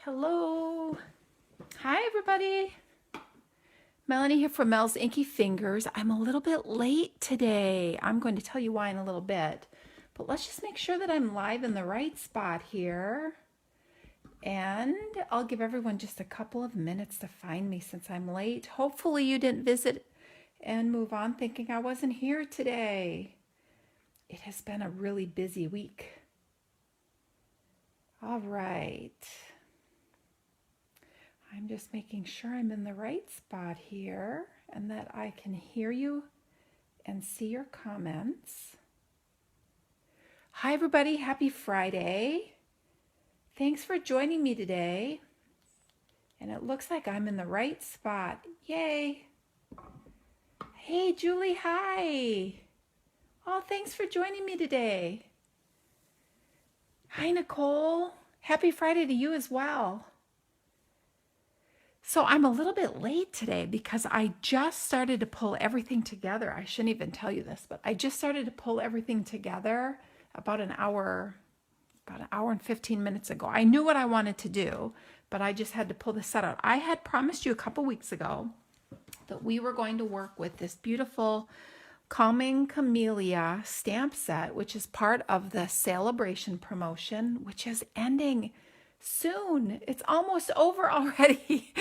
Hello. Hi, everybody. Melanie here from Mel's Inky Fingers. I'm a little bit late today. I'm going to tell you why in a little bit. But let's just make sure that I'm live in the right spot here. And I'll give everyone just a couple of minutes to find me since I'm late. Hopefully you didn't visit and move on thinking I wasn't here today. It has been a really busy week. All right. I'm just making sure I'm in the right spot here and that I can hear you and see your comments. Hi everybody, happy Friday. Thanks for joining me today. And it looks like I'm in the right spot. Yay. Hey Julie, hi. Oh, thanks for joining me today. Hi Nicole, happy Friday to you as well. So I'm a little bit late today because I just started to pull everything together. I shouldn't even tell you this, but I just started to pull everything together about an hour and 15 minutes ago. I knew what I wanted to do, but I just had to pull this set out. I had promised you a couple weeks ago that we were going to work with this beautiful Calming Camellia stamp set, which is part of the Saleabration promotion, which is ending soon. It's almost over already.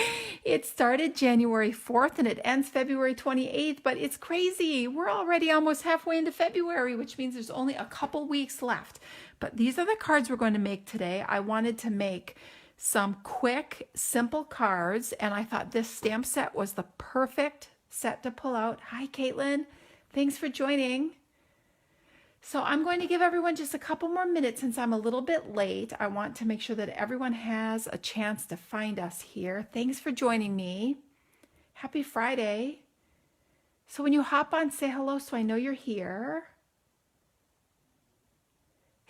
It started January 4th and it ends February 28th, but it's crazy. We're already almost halfway into February, which means there's only a couple weeks left. But these are the cards we're going to make today. I wanted to make some quick, simple cards, and I thought this stamp set was the perfect set to pull out. Hi, Caitlin. Thanks for joining. So I'm going to give everyone just a couple more minutes since I'm a little bit late. I want to make sure that everyone has a chance to find us here. Thanks for joining me. Happy Friday. So when you hop on, say hello so I know you're here.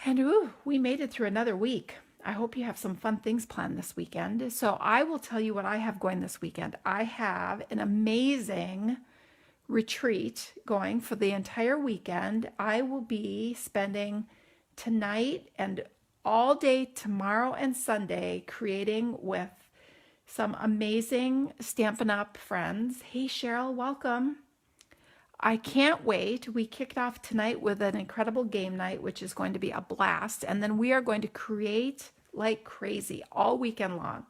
And ooh, we made it through another week. I hope you have some fun things planned this weekend. So I will tell you what I have going this weekend. I have an amazing retreat going for the entire weekend. I will be spending tonight and all day tomorrow and Sunday creating with some amazing Stampin' Up friends. Hey Cheryl, welcome. I can't wait. We kicked off tonight with an incredible game night, which is going to be a blast. And then we are going to create like crazy all weekend long.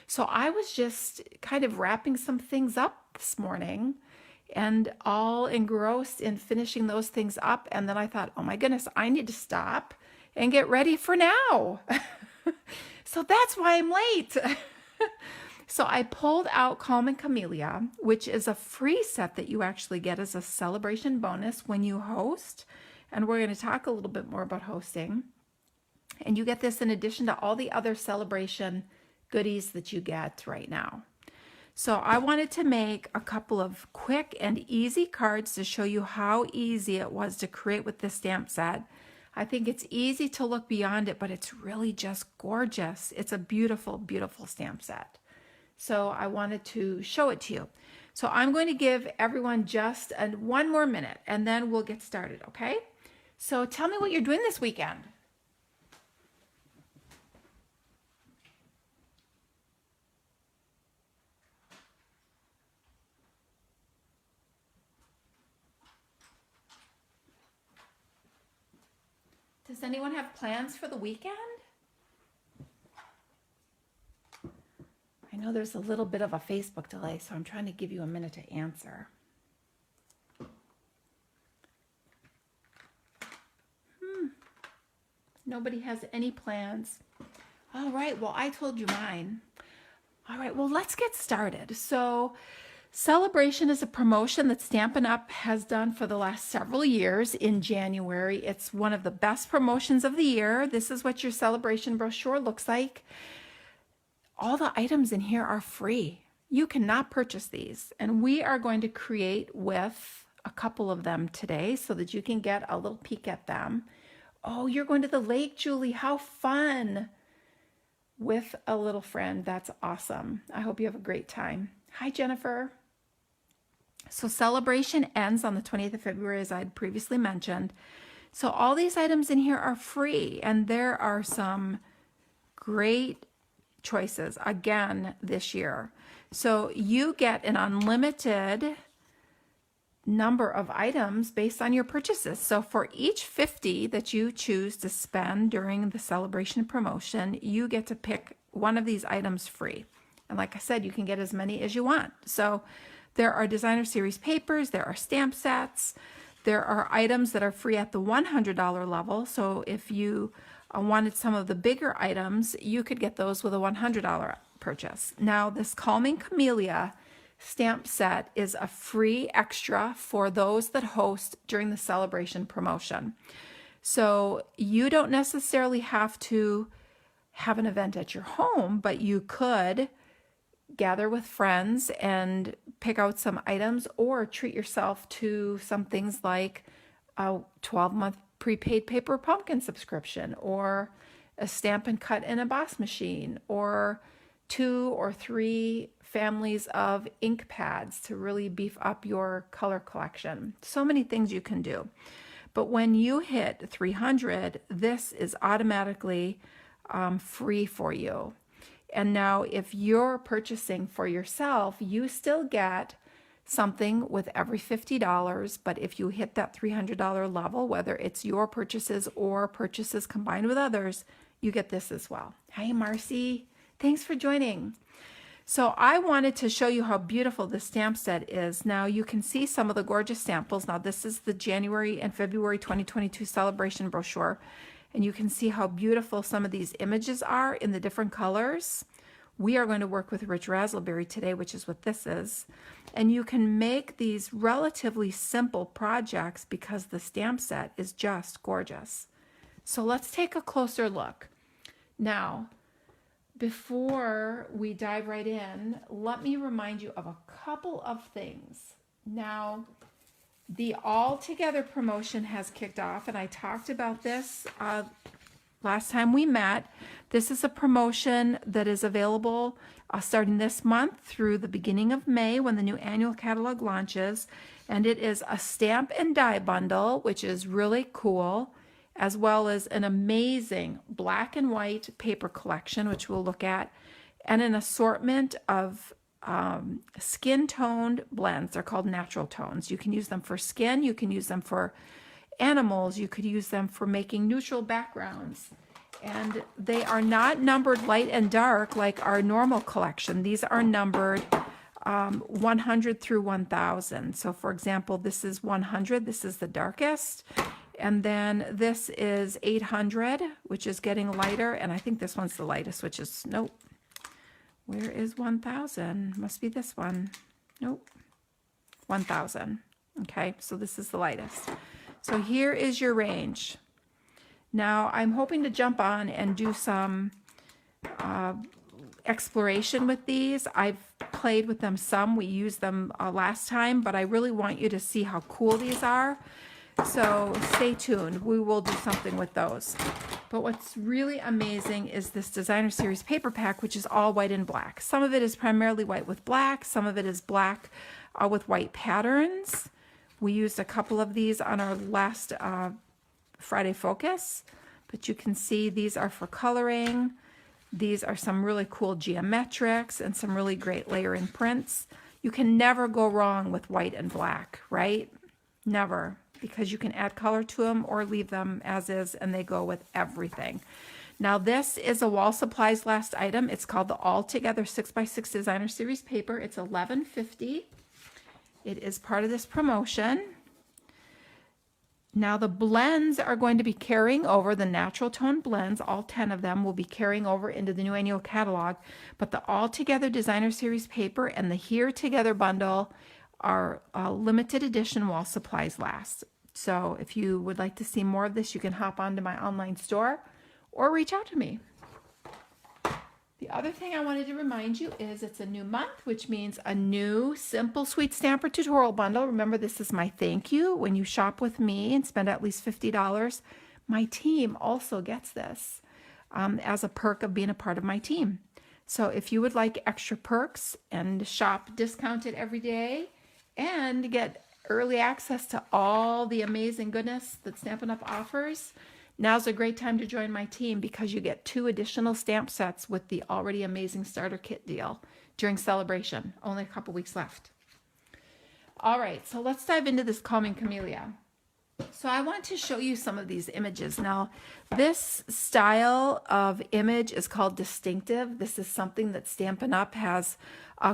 So I was just kind of wrapping some things up this morning and all engrossed in finishing those things up. And then I thought, oh my goodness, I need to stop and get ready for now. So that's why I'm late. So I pulled out Calming Camellia, which is a free set that you actually get as a celebration bonus when you host. And we're going to talk a little bit more about hosting. And you get this in addition to all the other celebration goodies that you get right now. So I wanted to make a couple of quick and easy cards to show you how easy it was to create with this stamp set. I think it's easy to look beyond it, but it's really just gorgeous. It's a beautiful, beautiful stamp set. So I wanted to show it to you. So I'm going to give everyone just one more minute and then we'll get started, okay? So tell me what you're doing this weekend. Does anyone have plans for the weekend? I know there's a little bit of a Facebook delay, so I'm trying to give you a minute to answer. Nobody has any plans. All right, well, I told you mine. All right, well, let's get started. So Saleabration is a promotion that Stampin' Up has done for the last several years in January. It's one of the best promotions of the year. This is what your Saleabration brochure looks like. All the items in here are free. You cannot purchase these. And we are going to create with a couple of them today so that you can get a little peek at them. Oh, you're going to the lake, Julie. How fun. With a little friend. That's awesome. I hope you have a great time. Hi, Jennifer. So Saleabration ends on the 20th of February, as I had previously mentioned. So all these items in here are free, and there are some great choices again this year. So you get an unlimited number of items based on your purchases. So for each 50 that you choose to spend during the celebration promotion, you get to pick one of these items free. And like I said, you can get as many as you want. So there are designer series papers, there are stamp sets, there are items that are free at the $100 level. So if you wanted some of the bigger items, you could get those with a $100 purchase. Now this Calming Camellia stamp set is a free extra for those that host during the celebration promotion. So you don't necessarily have to have an event at your home, but you could gather with friends and pick out some items or treat yourself to some things like a 12-month prepaid paper pumpkin subscription or a Stampin' Cut and Emboss machine or 2 or 3 families of ink pads to really beef up your color collection. So many things you can do. But when you hit 300, this is automatically free for you. And now if you're purchasing for yourself, you still get something with every $50, but if you hit that $300 level, whether it's your purchases or purchases combined with others, you get this as well. Hi, Marcy. Thanks for joining. So I wanted to show you how beautiful this stamp set is. Now you can see some of the gorgeous samples. Now this is the January and February 2022 celebration brochure. And you can see how beautiful some of these images are in the different colors. We are going to work with Rich Raspberry today, which is what this is. And you can make these relatively simple projects because the stamp set is just gorgeous. So let's take a closer look. Now, before we dive right in, let me remind you of a couple of things. Now, the All Together promotion has kicked off, and I talked about this last time we met. This is a promotion that is available starting this month through the beginning of May when the new annual catalog launches, and it is a stamp and die bundle, which is really cool, as well as an amazing black and white paper collection, which we'll look at, and an assortment of skin-toned blends. They're called natural tones. You can use them for skin, you can use them for animals, you could use them for making neutral backgrounds. And they are not numbered light and dark like our normal collection. These are numbered 100 through 1000. So for example, this is 100, this is the darkest. And then this is 800, which is getting lighter. And I think this one's the lightest, which is, nope. Where is 1000? Must be this one. Nope. 1000. Okay, so this is the lightest. So here is your range. Now I'm hoping to jump on and do some exploration with these. I've played with them some. We used them last time, but I really want you to see how cool these are. So stay tuned. We will do something with those. But what's really amazing is this designer series paper pack, which is all white and black. Some of it is primarily white with black. Some of it is black with white patterns. We used a couple of these on our last Friday Focus, but you can see these are for coloring. These are some really cool geometrics and some really great layering prints. You can never go wrong with white and black, right? Never, because you can add color to them or leave them as is and they go with everything. Now this is a Wall Supplies last item. It's called the All Together 6x6 Designer Series paper. It's $11.50. It is part of this promotion. Now the blends are going to be carrying over, the natural tone blends, all 10 of them will be carrying over into the new annual catalog, but the All Together Designer Series paper and the Here Together bundle are limited edition Wall Supplies last. So if you would like to see more of this, you can hop onto my online store or reach out to me. The other thing I wanted to remind you is it's a new month, which means a new Simple Sweet Stamper tutorial bundle. Remember, this is my thank you. When you shop with me and spend at least $50, my team also gets this as a perk of being a part of my team. So if you would like extra perks and shop discounted every day and get early access to all the amazing goodness that Stampin' Up! Offers, Now's a great time to join my team because you get 2 additional stamp sets with the already amazing starter kit deal during Saleabration. Only a couple weeks left. All right, so let's dive into this Calming Camellia. So I want to show you some of these images. Now, this style of image is called distinctive. This is something that Stampin' Up! Has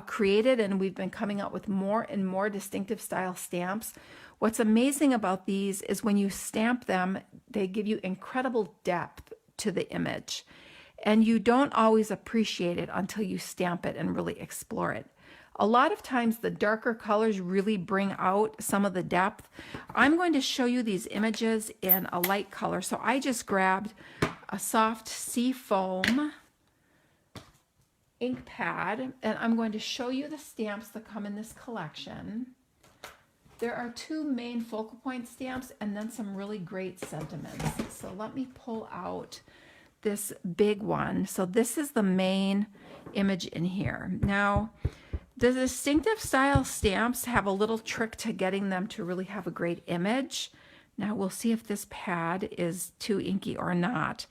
created, and we've been coming out with more and more distinctive style stamps. What's amazing about these is when you stamp them, they give you incredible depth to the image. And you don't always appreciate it until you stamp it and really explore it. A lot of times the darker colors really bring out some of the depth. I'm going to show you these images in a light color. So I just grabbed a soft sea foam ink pad, and I'm going to show you the stamps that come in this collection. There are 2 main focal point stamps and then some really great sentiments. So let me pull out this big one. So this is the main image in here. Now, the distinctive style stamps have a little trick to getting them to really have a great image. Now we'll see if this pad is too inky or not.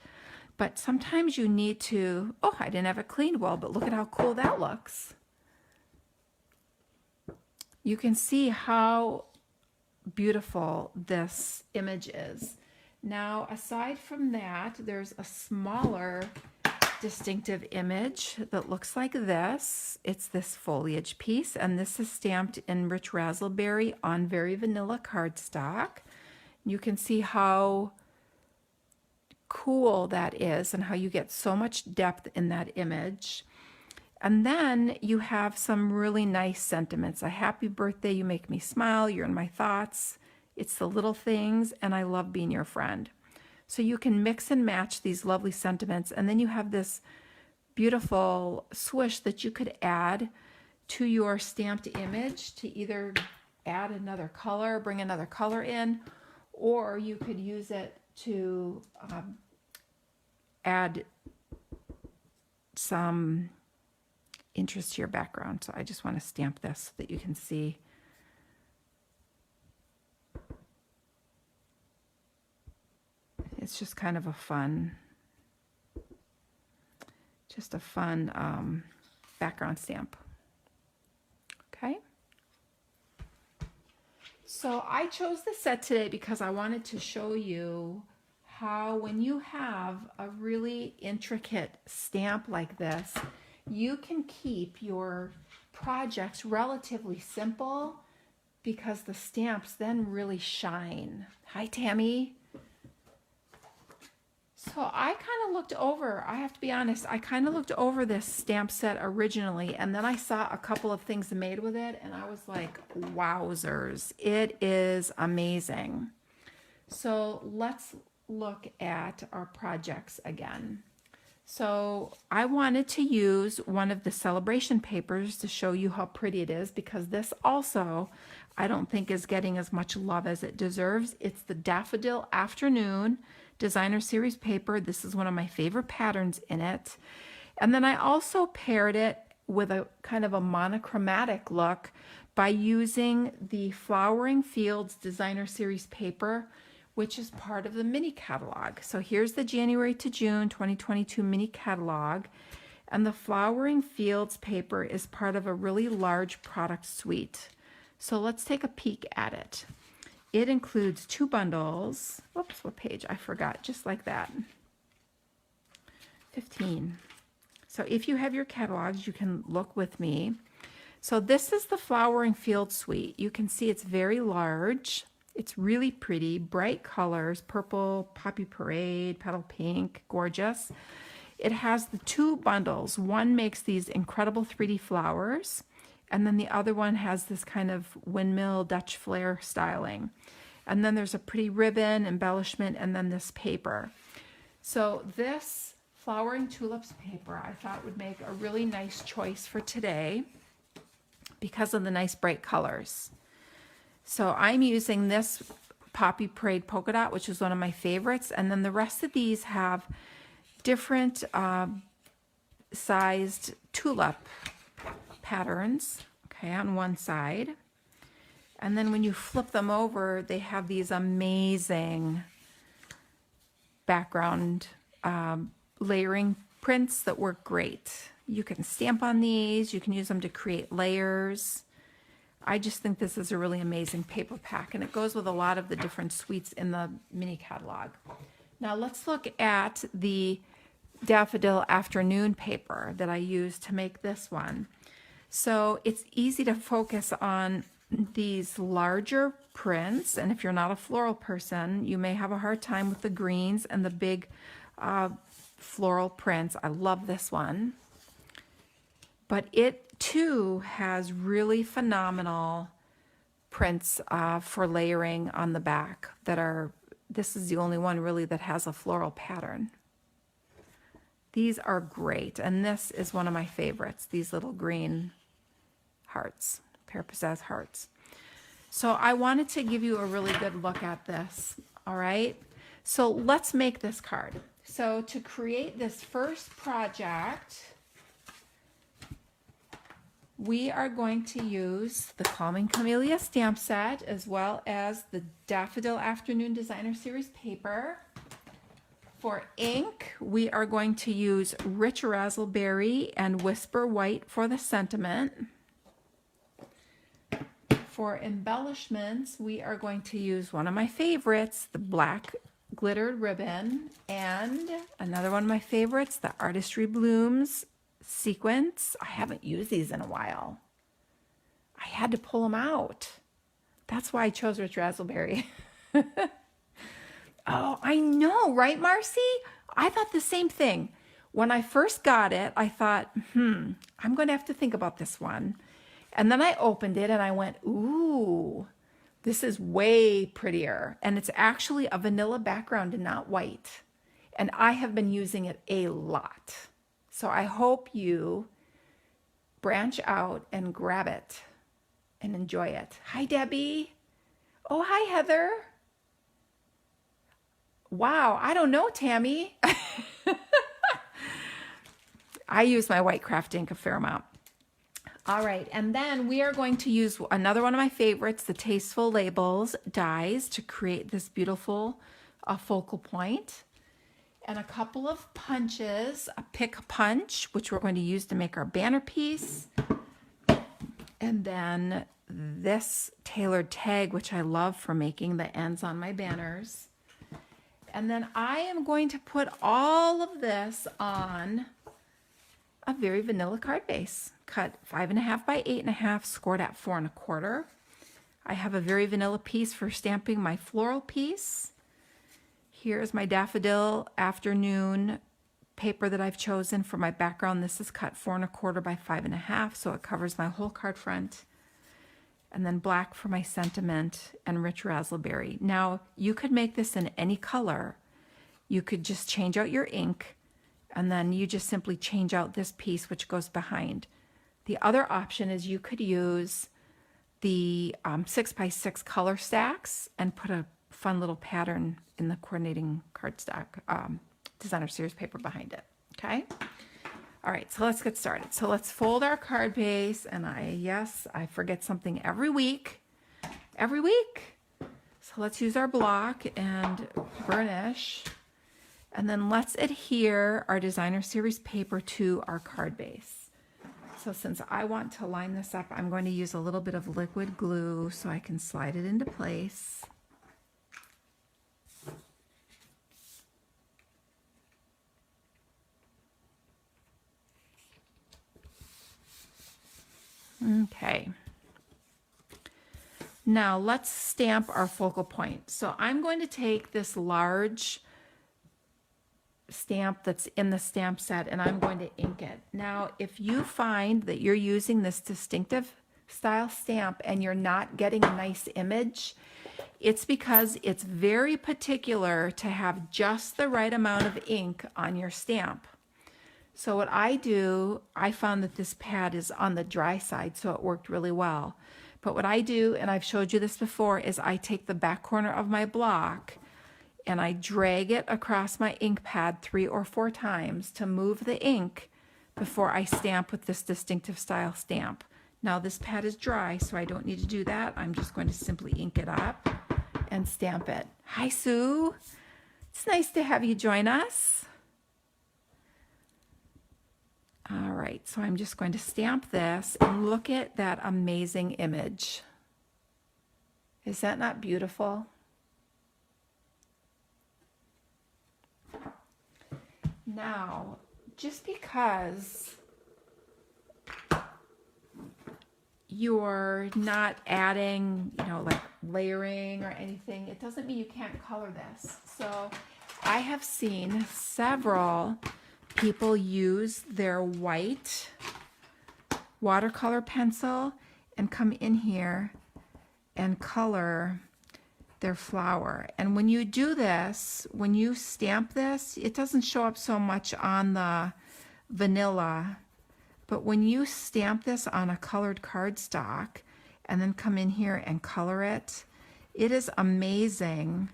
But sometimes you need to, oh, I didn't have it cleaned well, but look at how cool that looks. You can see how beautiful this image is. Now, aside from that, there's a smaller distinctive image that looks like this. It's this foliage piece, and this is stamped in rich raspberry on very vanilla cardstock. You can see how cool that is and how you get so much depth in that image. And then you have some really nice sentiments. A happy birthday, you make me smile, you're in my thoughts, it's the little things, and I love being your friend. So you can mix and match these lovely sentiments, and then you have this beautiful swoosh that you could add to your stamped image to either add another color, bring another color in, or you could use it to add some interest to your background. So I just want to stamp this so that you can see. It's just kind of a fun, background stamp. Okay. So I chose this set today because I wanted to show you how when you have a really intricate stamp like this, you can keep your projects relatively simple because the stamps then really shine. Hi, Tammy. So I kind of looked over, I have to be honest, I kind of looked over this stamp set originally, and then I saw a couple of things made with it, and I was like, wowzers, it is amazing. So let's look at our projects again. So I wanted to use one of the Saleabration papers to show you how pretty it is, because this also I don't think is getting as much love as it deserves. It's the Daffodil Afternoon Designer Series paper. This is one of my favorite patterns in it. And then I also paired it with a kind of a monochromatic look by using the Flowering Fields Designer Series paper, which is part of the mini catalog. So here's the January to June 2022 mini catalog. And the Flowering Fields paper is part of a really large product suite. So let's take a peek at it. It includes 2 bundles. Whoops, what page? I forgot, just like that. 15. So if you have your catalogs, you can look with me. So this is the Flowering Field Suite. You can see it's very large. It's really pretty, bright colors, purple, poppy parade, petal pink, gorgeous. It has the 2 bundles. One makes these incredible 3D flowers, and then the other one has this kind of windmill Dutch flare styling. And then there's a pretty ribbon embellishment, and then this paper. So this Flowering Tulips paper I thought would make a really nice choice for today because of the nice bright colors. So I'm using this Poppy Parade polka dot, which is one of my favorites. And then the rest of these have different sized tulip patterns, okay, on one side. And then when you flip them over, they have these amazing background layering prints that work great. You can stamp on these. You can use them to create layers. I just think this is a really amazing paper pack, and it goes with a lot of the different suites in the mini catalog. Now let's look at the Daffodil Afternoon paper that I used to make this one. So it's easy to focus on these larger prints, and if you're not a floral person, you may have a hard time with the greens and the big floral prints. I love this one, but it too has really phenomenal prints for layering on the back that are, this is the only one really that has a floral pattern. These are great, and this is one of my favorites, these little green hearts, pear pizzazz hearts. So I wanted to give you a really good look at this, all right? So let's make this card. So to create this first project, we are going to use the Calming Camellia stamp set as well as the Daffodil Afternoon Designer Series paper. For ink, we are going to use Rich Razzleberry and Whisper White for the sentiment. For embellishments, we are going to use one of my favorites, the black glittered ribbon, and another one of my favorites, the Artistry Blooms sequins. I haven't used these in a while. I had to pull them out. That's why I chose Rich Razzleberry. Oh, I know, right, Marcy? I thought the same thing. When I first got it, I thought, I'm going to have to think about this one. And then I opened it and I went, ooh, this is way prettier. And it's actually a vanilla background and not white. And I have been using it a lot. So I hope you branch out and grab it and enjoy it. Hi, Debbie. Oh, hi, Heather. Wow, I don't know, Tammy. I use my white craft ink a fair amount. All right, and then we are going to use another one of my favorites, the Tasteful Labels dies, to create this beautiful focal point. And a couple of punches, a pick punch, which we're going to use to make our banner piece. And then this tailored tag, which I love for making the ends on my banners. And then I am going to put all of this on a very vanilla card base, cut 5.5 by 8.5, scored at 4 1/4. I have a very vanilla piece for stamping my floral piece. Here's my Daffodil Afternoon paper that I've chosen for my background. This is cut 4 1/4 by 5.5, so it covers my whole card front. And then black for my sentiment and Rich Razzleberry. Now, you could make this in any color. You could just change out your ink, and then you just simply change out this piece, which goes behind. The other option is you could use the 6x6 color stacks and put a fun little pattern in the coordinating cardstock designer series paper behind it, okay? All right, so let's get started. So let's fold our card base, and I forget something every week. So let's use our block and burnish, and then let's adhere our designer series paper to our card base. So since I want to line this up, I'm going to use a little bit of liquid glue so I can slide it into place. Okay. Now let's stamp our focal point. So I'm going to take this large stamp that's in the stamp set and I'm going to ink it. Now, if you find that you're using this distinctive style stamp and you're not getting a nice image, it's because it's very particular to have just the right amount of ink on your stamp. So what I do, I found that this pad is on the dry side, so it worked really well. But what I do, and I've showed you this before, is I take the back corner of my block and I drag it across my ink pad 3 or 4 times to move the ink before I stamp with this distinctive style stamp. Now this pad is dry, so I don't need to do that. I'm just going to simply ink it up and stamp it. Hi, Sue. It's nice to have you join us. All right, so I'm just going to stamp this and look at that amazing image. Is that not beautiful? Now, just because you're not adding, like layering or anything, it doesn't mean you can't color this. So I have seen several people use their white watercolor pencil and come in here and color their flower. And when you do this, when you stamp this, it doesn't show up so much on the vanilla. But when you stamp this on a colored cardstock and then come in here and color it, it is amazing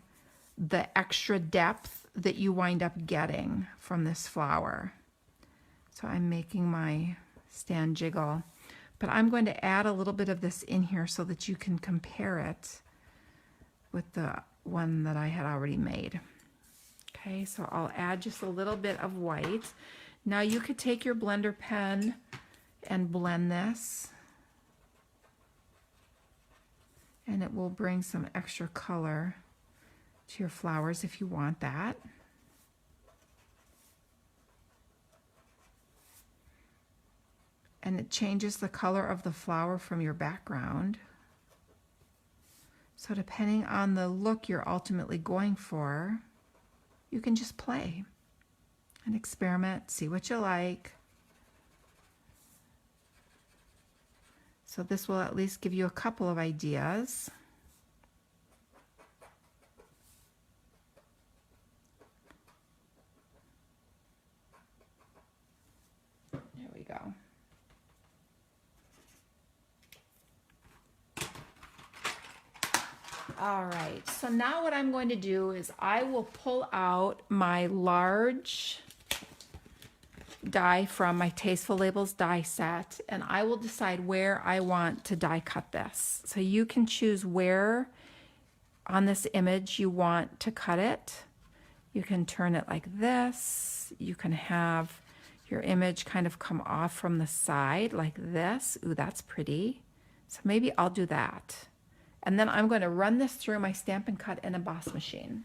the extra depth that you wind up getting from this flower. So I'm making my stand jiggle, but I'm going to add a little bit of this in here so that you can compare it with the one that I had already made. Okay, so I'll add just a little bit of white. Now you could take your blender pen and blend this, and it will bring some extra color to your flowers if you want that. And it changes the color of the flower from your background. So depending on the look you're ultimately going for, you can just play and experiment, see what you like. So this will at least give you a couple of ideas. There we go. All right, so now what I'm going to do is I will pull out my large die from my Tasteful Labels die set, and I will decide where I want to die cut this. So you can choose where on this image you want to cut it. You can turn it like this. You can have your image kind of come off from the side like this. Ooh, that's pretty. So maybe I'll do that. And then I'm going to run this through my Stampin' Cut and Emboss machine.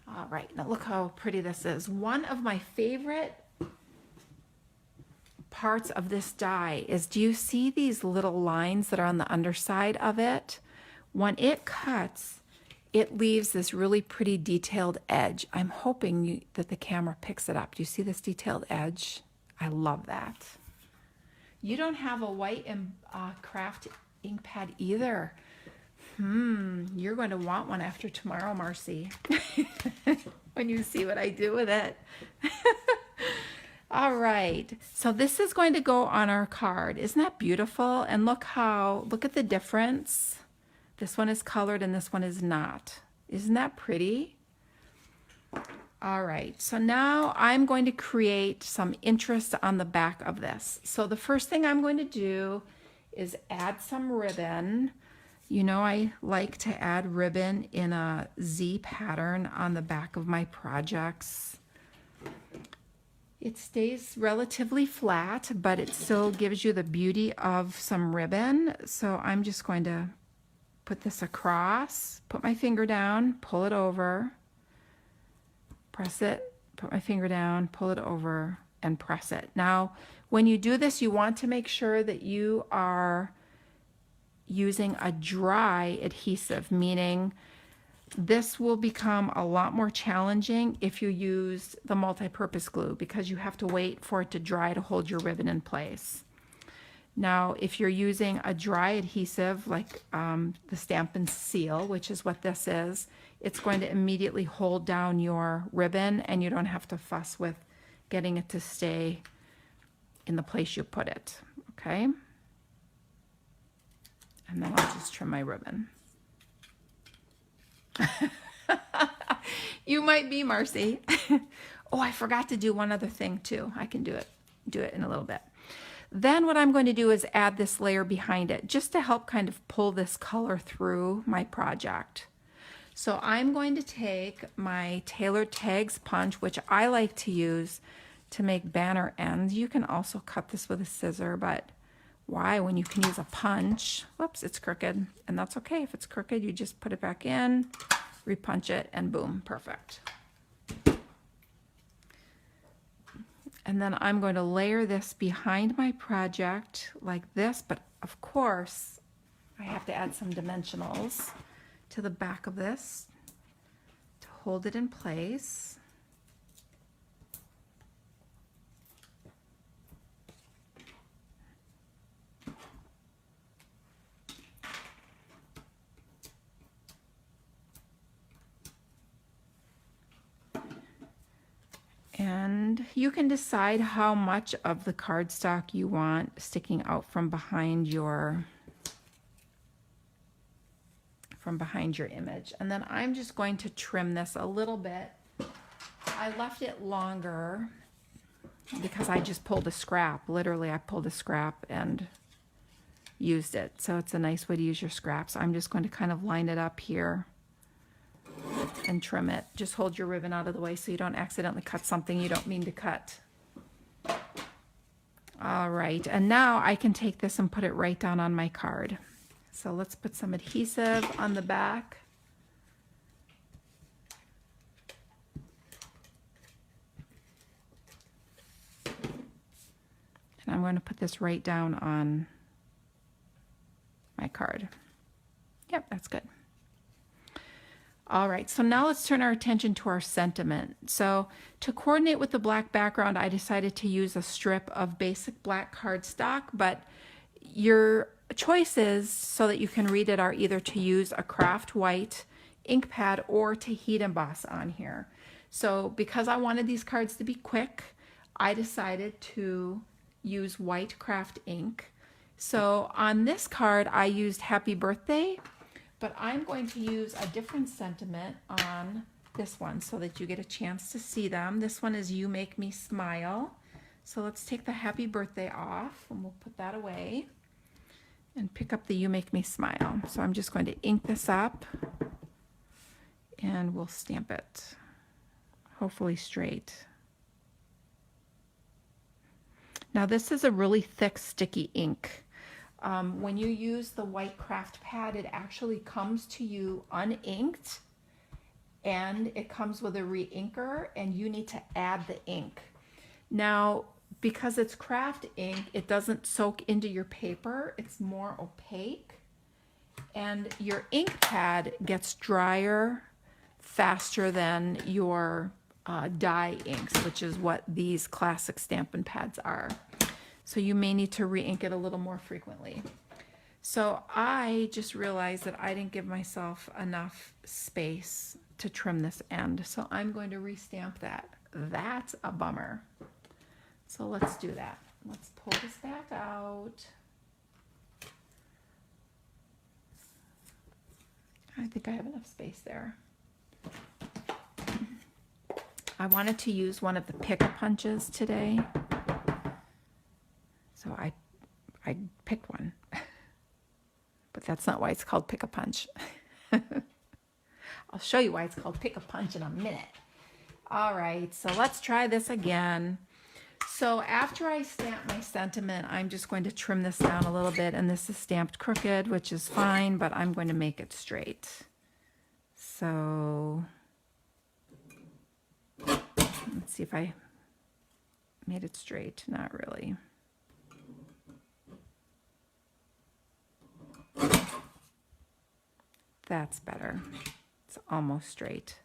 All right, now look how pretty this is. One of my favorite parts of this die is, do you see these little lines that are on the underside of it? When it cuts, it leaves this really pretty detailed edge. I'm hoping that the camera picks it up. Do you see this detailed edge? I love that. You don't have a white craft ink pad either. You're going to want one after tomorrow, Marcy, when you see what I do with it. All right, so this is going to go on our card. Isn't that beautiful? And look at the difference. This one is colored and this one is not. Isn't that pretty? All right, so now I'm going to create some interest on the back of this. So the first thing I'm going to do is add some ribbon. You know, I like to add ribbon in a Z pattern on the back of my projects. It stays relatively flat, but it still gives you the beauty of some ribbon. So I'm just going to put this across, put my finger down, pull it over, press it, put my finger down, pull it over, and press it. Now, when you do this, you want to make sure that you are using a dry adhesive, meaning this will become a lot more challenging if you use the multi-purpose glue, because you have to wait for it to dry to hold your ribbon in place. Now, if you're using a dry adhesive like the Stampin' Seal, which is what this is, it's going to immediately hold down your ribbon and you don't have to fuss with getting it to stay in the place you put it, okay? And then I'll just trim my ribbon. You might be, Marcy. Oh, I forgot to do one other thing too. I can do it in a little bit. Then what I'm going to do is add this layer behind it just to help kind of pull this color through my project. So I'm going to take my Tailored Tags punch, which I like to use to make banner ends. You can also cut this with a scissor, but why when you can use a punch? Whoops, it's crooked, and that's okay. If it's crooked, you just put it back in, repunch it, and boom, perfect. And then I'm going to layer this behind my project like this, but of course I have to add some dimensionals to the back of this to hold it in place. And you can decide how much of the cardstock you want sticking out from behind your image. And then I'm just going to trim this a little bit. I left it longer because I just pulled a scrap. Literally, I pulled a scrap and used it. So it's a nice way to use your scraps. I'm just going to kind of line it up here and trim it. Just hold your ribbon out of the way so you don't accidentally cut something you don't mean to cut. All right, and now I can take this and put it right down on my card. So let's put some adhesive on the back. And I'm going to put this right down on my card. Yep, that's good. All right, so now let's turn our attention to our sentiment. So to coordinate with the black background, I decided to use a strip of basic black cardstock, but your choices so that you can read it are either to use a craft white ink pad or to heat emboss on here. So because I wanted these cards to be quick, I decided to use white craft ink. So on this card, I used Happy Birthday, but I'm going to use a different sentiment on this one so that you get a chance to see them. This one is You Make Me Smile. So let's take the Happy Birthday off and we'll put that away and pick up the You Make Me Smile. So I'm just going to ink this up and we'll stamp it, hopefully straight. Now this is a really thick, sticky ink. When you use the white craft pad, it actually comes to you uninked and it comes with a re-inker and you need to add the ink. Now, because it's craft ink, it doesn't soak into your paper. It's more opaque and your ink pad gets drier faster than your dye inks, which is what these classic Stampin' pads are. So you may need to re-ink it a little more frequently. So I just realized that I didn't give myself enough space to trim this end. So I'm going to restamp that. That's a bummer. So let's do that. Let's pull this back out. I think I have enough space there. I wanted to use one of the pick-a-punches today. So I picked one, but that's not why it's called Pick-a-Punch. I'll show you why it's called Pick-a-Punch in a minute. All right, so let's try this again. So after I stamp my sentiment, I'm just going to trim this down a little bit, and this is stamped crooked, which is fine, but I'm going to make it straight. So let's see if I made it straight. Not really. That's better. It's almost straight.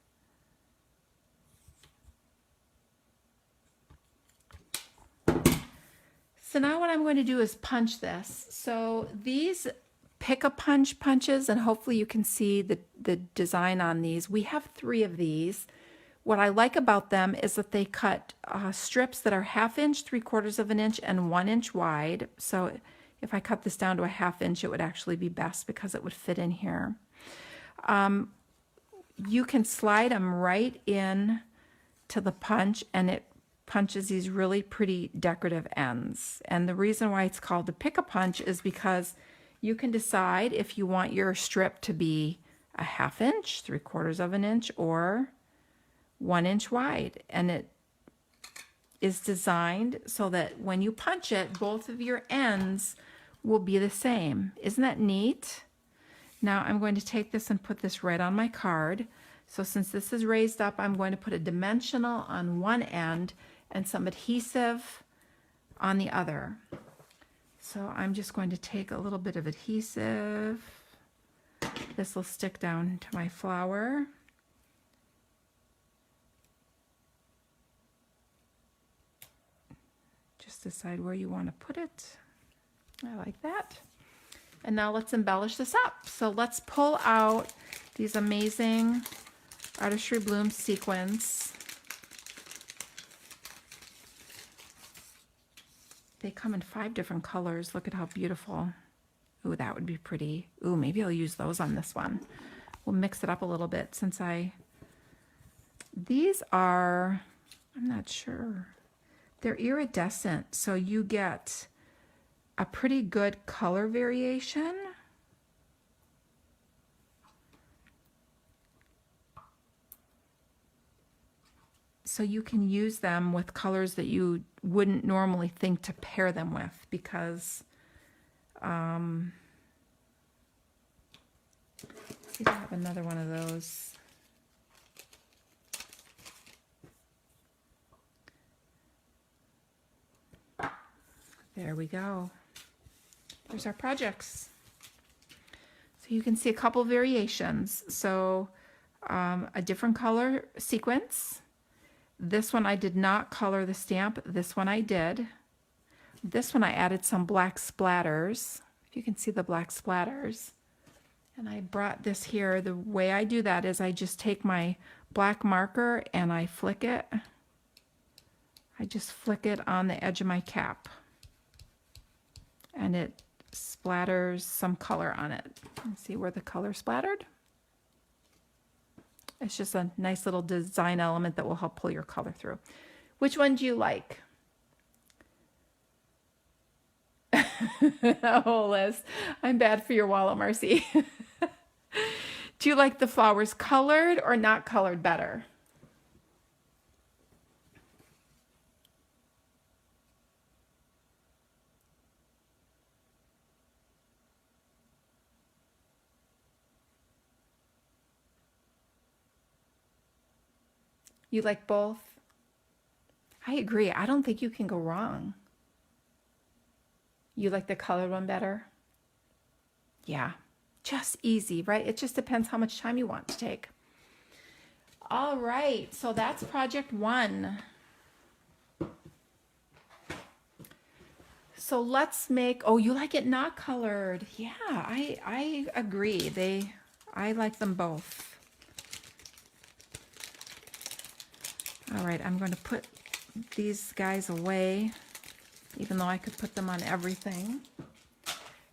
So now what I'm going to do is punch this. So these pick-a-punch punches, and hopefully you can see the design on these. We have 3 of these. What I like about them is that they cut strips that are 1/2 inch, 3/4 of an inch, and 1 inch wide. So if I cut this down to a 1/2 inch, it would actually be best because it would fit in here. you can slide them right in to the punch, and it punches these really pretty decorative ends. And the reason why it's called the pick-a-punch is because you can decide if you want your strip to be a 1/2 inch, 3/4 of an inch, or 1 inch wide. And it is designed so that when you punch it, both of your ends will be the same. Isn't that neat? Now I'm going to take this and put this right on my card. So since this is raised up, I'm going to put a dimensional on one end and some adhesive on the other. So I'm just going to take a little bit of adhesive. This will stick down to my flower. Just decide where you want to put it. I like that. And now let's embellish this up. So let's pull out these amazing Artistry Bloom sequins. They come in 5 different colors. Look at how beautiful. Ooh, that would be pretty. Ooh, maybe I'll use those on this one. We'll mix it up a little bit since these are, I'm not sure. They're iridescent, so you get a pretty good color variation. So you can use them with colors that you wouldn't normally think to pair them with, because let's see if I have another one of those. There we go. There's our projects. So you can see a couple variations. So a different color sequence. This one I did not color the stamp. This one I did. This one I added some black splatters. If you can see the black splatters. And I brought this here. The way I do that is I just take my black marker and I flick it. I just flick it on the edge of my cap. And it splatters some color on it. See where the color splattered? It's just a nice little design element that will help pull your color through. Which one do you like? Oh, Liz, I'm bad for your wallet, Marcy. Do you like the flowers colored or not colored better? You like both? I agree. I don't think you can go wrong. You like the colored one better? Yeah, just easy, right? It just depends how much time you want to take. All right, so that's project 1. So let's make, oh, you like it not colored. Yeah, I agree. I like them both. All right, I'm going to put these guys away, even though I could put them on everything.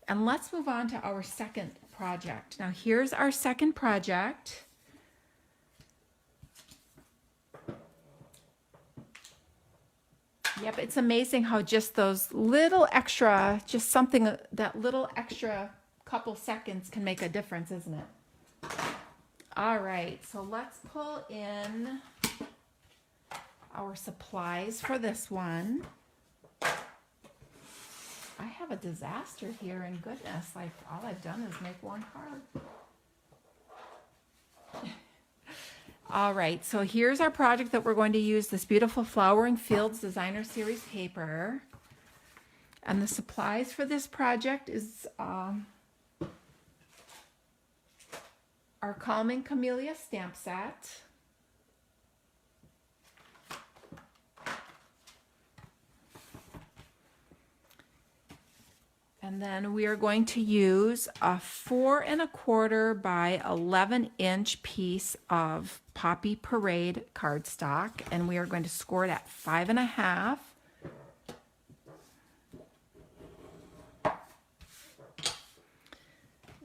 And let's move on to our second project. Now here's our second project. Yep, it's amazing how just those little extra, just something, that little extra couple seconds can make a difference, isn't it? All right, so let's pull in our supplies for this one. I have a disaster here, and goodness, like all I've done is make one card. All right, so here's our project that we're going to use, this beautiful Flowering Fields Designer Series paper. And the supplies for this project is our Calming Camellia stamp set. And then we are going to use a 4 1/4 by 11 inch piece of Poppy Parade cardstock, and we are going to score it at 5 1/2.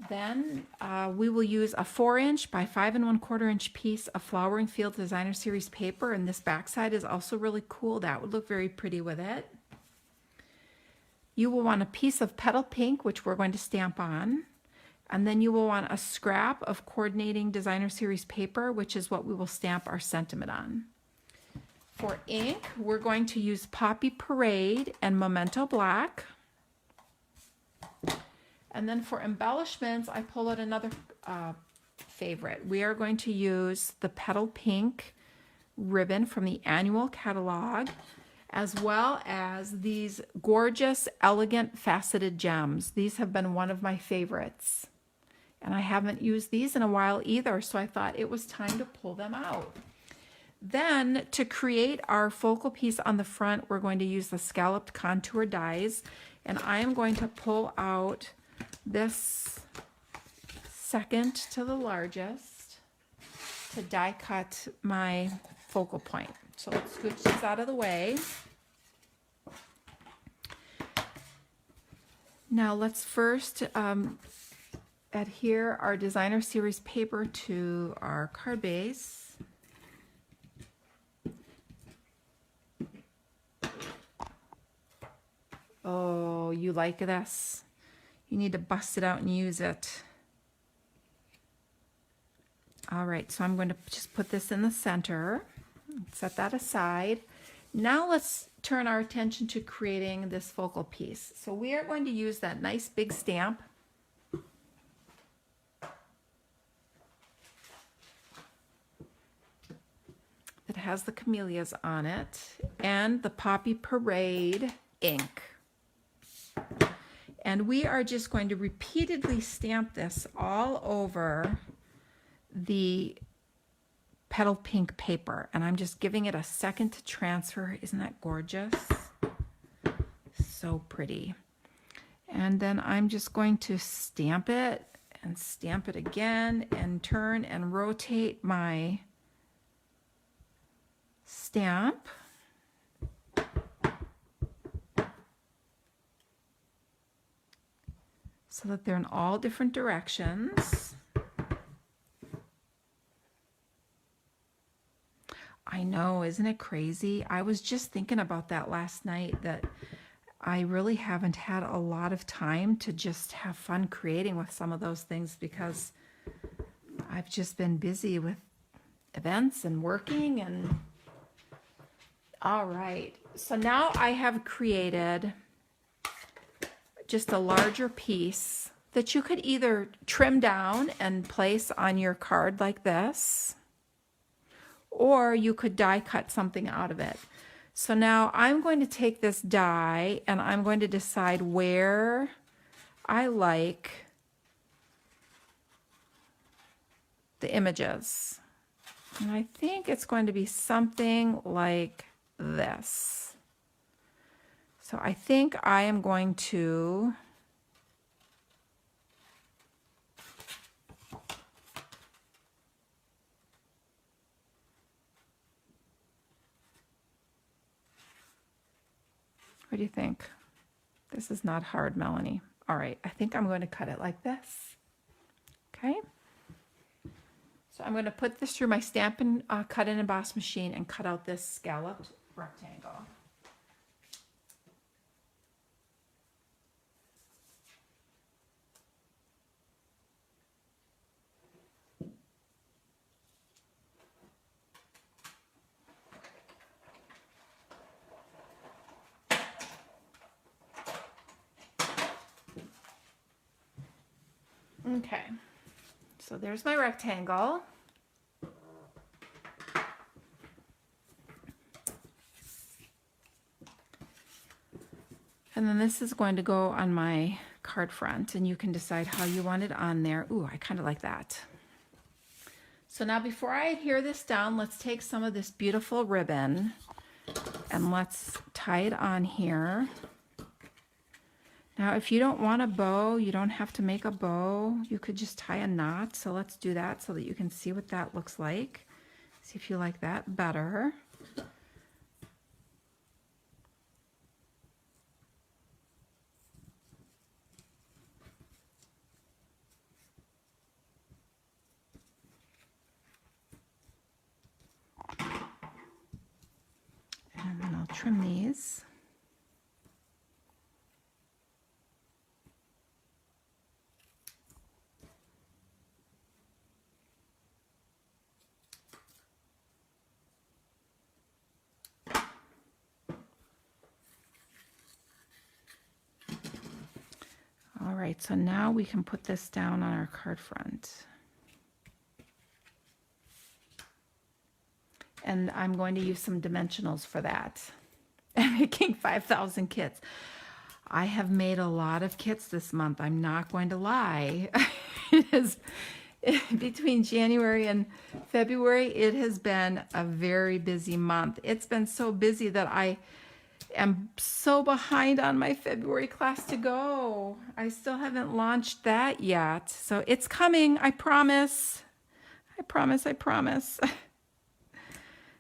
Then we will use a 4" by 5 1/4" piece of Flowering Field Designer Series paper, and this backside is also really cool. That would look very pretty with it. You will want a piece of petal pink, which we're going to stamp on, and then you will want a scrap of coordinating Designer Series paper, which is what we will stamp our sentiment on. For ink, we're going to use Poppy Parade and Memento Black. And then for embellishments, I pull out another favorite. We are going to use the Petal Pink ribbon from the annual catalog, as well as these gorgeous, elegant faceted gems. These have been one of my favorites. And I haven't used these in a while either, so I thought it was time to pull them out. Then, to create our focal piece on the front, we're going to use the scalloped contour dies. And I am going to pull out this second to the largest to die cut my focal point. So let's scooch this out of the way. Now let's first adhere our Designer Series paper to our card base. Oh, you like this? You need to bust it out and use it. All right, so I'm going to just put this in the center, set that aside. Now let's turn our attention to creating this focal piece. So we are going to use that nice big stamp. That has the camellias on it and the Poppy Parade ink. And we are just going to repeatedly stamp this all over the petal pink paper. And I'm just giving it a second to transfer. Isn't that gorgeous? So pretty. And then I'm just going to stamp it and stamp it again and turn and rotate my stamp. So that they're in all different directions. I know, isn't it crazy? I was just thinking about that last night, that I really haven't had a lot of time to just have fun creating with some of those things because I've just been busy with events and working and... All right, so now I have created just a larger piece that you could either trim down and place on your card like this, or you could die cut something out of it. So now I'm going to take this die and I'm going to decide where I like the images. And I think it's going to be something like this. So I think I am going to what do you think? This is not hard, Melanie. All right, I think I'm going to cut it like this. Okay. So I'm going to put this through my Stampin' Cut and Emboss machine and cut out this scalloped rectangle. Okay, so there's my rectangle. And then this is going to go on my card front, and you can decide how you want it on there. Ooh, I kind of like that. So now before I adhere this down, let's take some of this beautiful ribbon and let's tie it on here. Now, if you don't want a bow, you don't have to make a bow. You could just tie a knot. So let's do that so that you can see what that looks like. See if you like that better. trim these. All right, so now we can put this down on our card front. And I'm going to use some dimensionals for that. I'm making 5,000 kits. I have made a lot of kits this month. I'm not going to lie. It is between January and February, it has been a very busy month. It's been so busy that I am so behind on my February class to go. I still haven't launched that yet. So it's coming, I promise. I promise, I promise.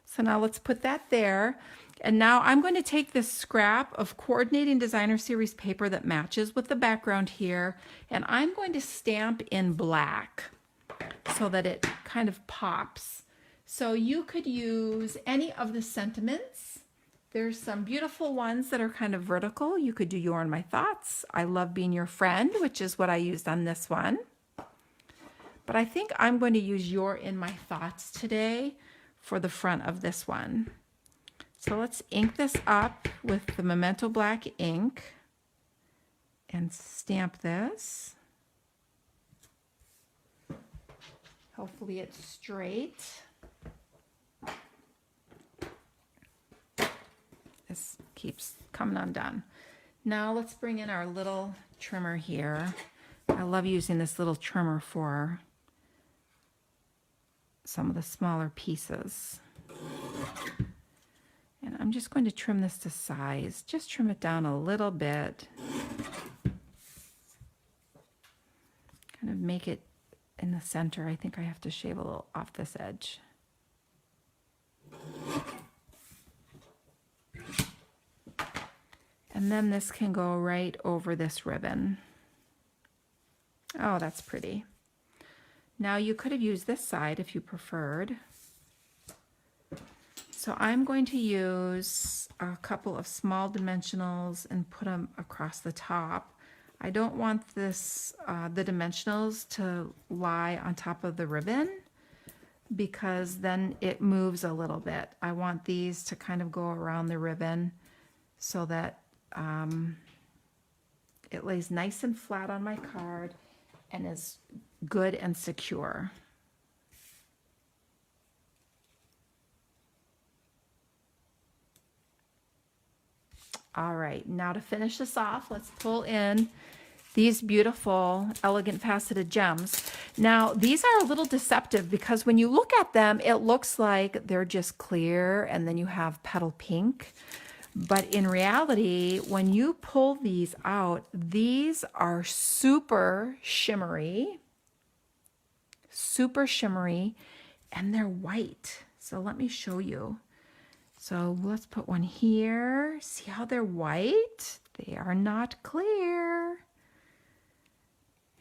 So now let's put that there. And now I'm going to take this scrap of Coordinating Designer Series paper that matches with the background here, and I'm going to stamp in black so that it kind of pops. So you could use any of the sentiments. There's some beautiful ones that are kind of vertical. You could do You're in My Thoughts. I Love Being Your Friend, which is what I used on this one. But I think I'm going to use You're in My Thoughts today for the front of this one. So let's ink this up with the Memento Black ink and stamp this. Hopefully it's straight. This keeps coming undone. Now let's bring in our little trimmer here. I love using this little trimmer for some of the smaller pieces. And I'm just going to trim this to size. Just trim it down a little bit. Kind of make it in the center. I think I have to shave a little off this edge. And then this can go right over this ribbon. Oh, that's pretty. Now you could have used this side if you preferred. So I'm going to use a couple of small dimensionals and put them across the top. I don't want this, the dimensionals to lie on top of the ribbon because then it moves a little bit. I want these to kind of go around the ribbon so that it lays nice and flat on my card and is good and secure. All right, now to finish this off, let's pull in these beautiful, elegant faceted gems. Now, these are a little deceptive because when you look at them, it looks like they're just clear and then you have petal pink. But in reality, when you pull these out, these are super shimmery, and they're white. So let me show you. So let's put one here. See how they're white? They are not clear.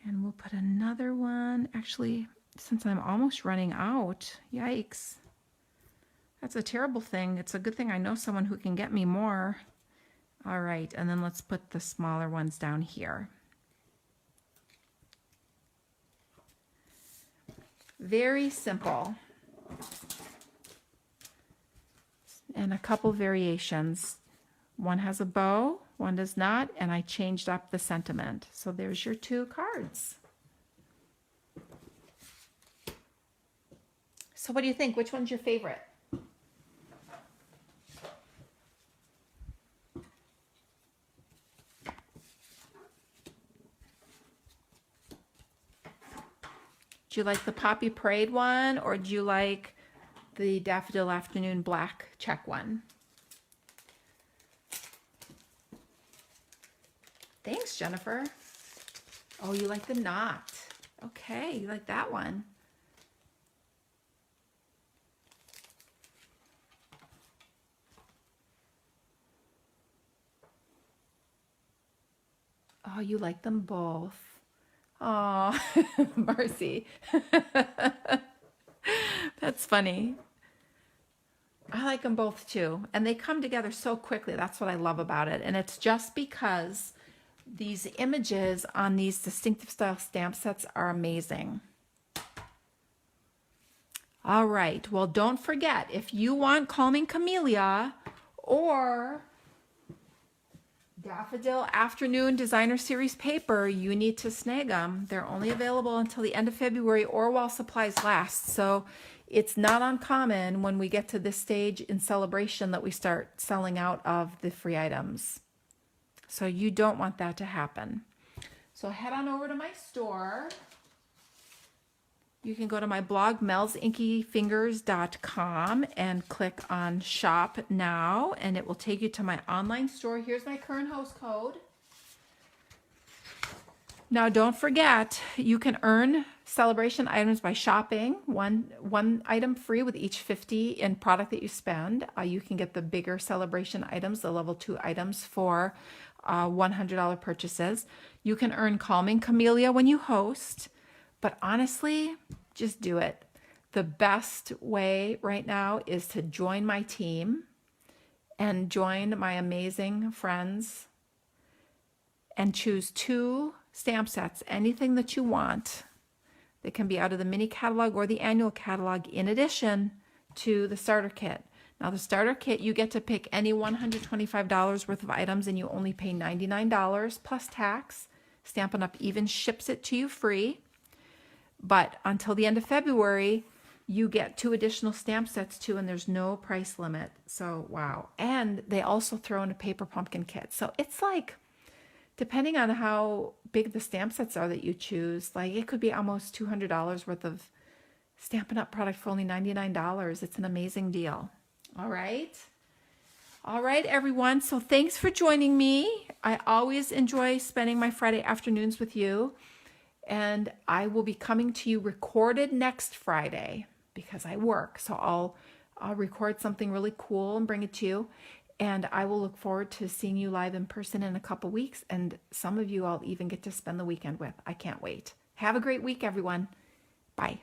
And we'll put another one. Actually, since I'm almost running out, yikes. That's a terrible thing. It's a good thing I know someone who can get me more. All right, and then let's put the smaller ones down here. Very simple. And a couple variations. One has a bow, one does not, and I changed up the sentiment. So there's your two cards. So what do you think? Which one's your favorite? Do you like the Poppy Parade one, or do you like the Daffodil Afternoon black check one? Thanks, Jennifer. Oh, you like the knot. Okay, you like that one. Oh, you like them both. Oh, Marcy. That's funny. I like them both too. And they come together so quickly. That's what I love about it. And it's just because these images on these distinctive style stamp sets are amazing. All right. Well, don't forget, if you want Calming Camellia or Daffodil Afternoon Designer Series paper, you need to snag them. They're only available until the end of February or while supplies last. So it's not uncommon when we get to this stage in Saleabration that we start selling out of the free items. So you don't want that to happen. So head on over to my store. You can go to my blog, melsinkyfingers.com, and click on Shop Now, and it will take you to my online store. Here's my current host code. Now, don't forget, you can earn Saleabration items by shopping. One item free with each $50 in product that you spend. You can get the bigger Saleabration items, the level 2 items, for $100 purchases. You can earn Calming Camellia when you host. But honestly, just do it. The best way right now is to join my team and join my amazing friends and choose 2 stamp sets, anything that you want. They can be out of the mini catalog or the annual catalog, in addition to the starter kit. Now, the starter kit, you get to pick any $125 worth of items, and you only pay $99 plus tax. Stampin' Up! Even ships it to you free. But until the end of February, you get 2 additional stamp sets too, and there's no price limit. So, wow. And they also throw in a paper pumpkin kit. So it's like, depending on how big the stamp sets are that you choose, like it could be almost $200 worth of Stampin' Up! Product for only $99. It's an amazing deal. All right. All right, everyone. So thanks for joining me. I always enjoy spending my Friday afternoons with you. And I will be coming to you recorded next Friday because I work. So I'll record something really cool and bring it to you. And I will look forward to seeing you live in person in a couple weeks. And some of you I'll even get to spend the weekend with. I can't wait. Have a great week, everyone. Bye.